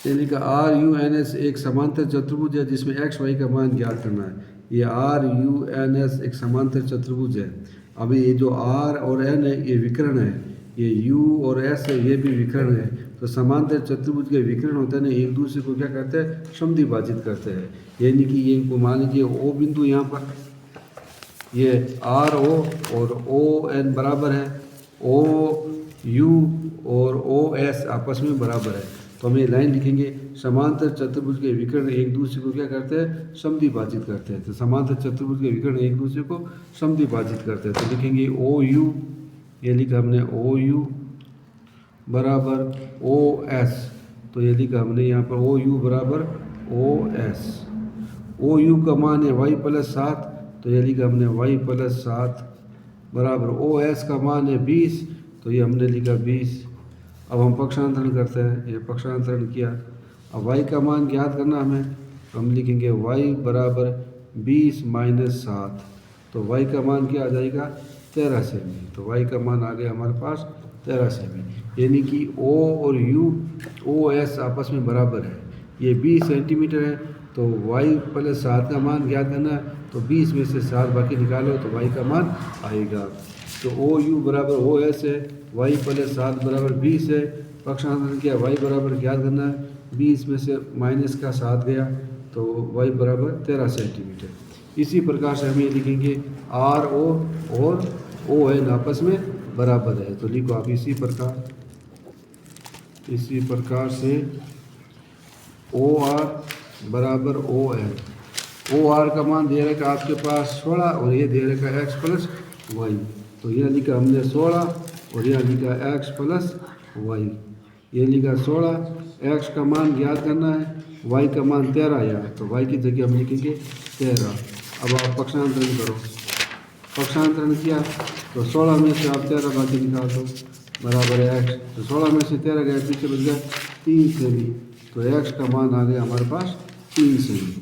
यानी कि are you N S एक समांतर चतुर्भुज है जिसमें एक्स वाई का मान ज्ञात करना है। ये आर यू एन एस एक समांतर चतुर्भुज है। अभी ये जो आर और एन है ये विकर्ण है, ये यू और एस है ये भी विकर्ण है। तो समांतर चतुर्भुज के विकर्ण होते हैं ना, एक दूसरे को क्या करते हैं, समद्विभाजित करते हैं। यानी कि ये मान लीजिए ओ बिंदु यहाँ पर, ये आर ओ और ओ एन बराबर है, ओ यू और ओ एस आपस में बराबर है। तो हम ये लाइन लिखेंगे, समांतर चतुर्भुज के विकर्ण एक दूसरे को क्या करते हैं, समद्विभाजित करते हैं। तो समांतर चतुर्भुज के विकर्ण एक दूसरे को समद्विभाजित करते हैं। तो लिखेंगे ओ यू, ये लिखा हमने ओ यू बराबर ओ एस। तो ये लिखा हमने यहाँ पर ओ यू बराबर ओ एस। ओ यू का मान है वाई प्लस 7, तो ये लिखा हमने वाई प्लस 7 बराबर ओ एस का मान है 20, तो ये हमने लिखा 20। अब हम पक्षांतरण करते हैं, ये पक्षांतरण किया। अब y का मान ज्ञात करना हमें, तो हम लिखेंगे y बराबर 20 माइनस 7, तो y का मान क्या आ जाएगा, 13 सेमी। तो y का मान आ गया हमारे पास 13 सेमी। यानी कि o और u ओ एस आपस में बराबर है। ये 20 सेंटीमीटर है, तो y प्लस 7 का मान ज्ञात करना है। तो 20 में से 7 बाकी निकालो तो y का मान आएगा। तो ओ यू बराबर ओ एस है, वाई प्लस 7 बराबर 20 है। पक्षांतरण किया, वाई बराबर ज्ञात करना है, 20 में से माइनस का 7 गया, तो वाई बराबर 13 सेंटीमीटर। इसी प्रकार से हम ये लिखेंगे आर ओ और ओ एन आपस में बराबर है। तो लिखो आप इसी प्रकार से ओ आर बराबर ओ एन। ओ आर का मान दे रखा आपके पास 16 और ये दे रखा एक्स प्लस वाई। तो यह लिखा हमने 16 और यह लिखा x प्लस वाई। ये लिखा 16, x का मान ज्ञात करना है, y का मान 13 आया, तो y की जगह हम लिखेंगे 13। अब आप पक्षांतरण करो, पक्षांतरण किया तो 16 में से आप 13 बाकी निकाल दो बराबर है x। तो 16 में से 13 गया, पीछे बच गया 3 सेमी, तो x का मान आ गया हमारे पास 3 सेमी।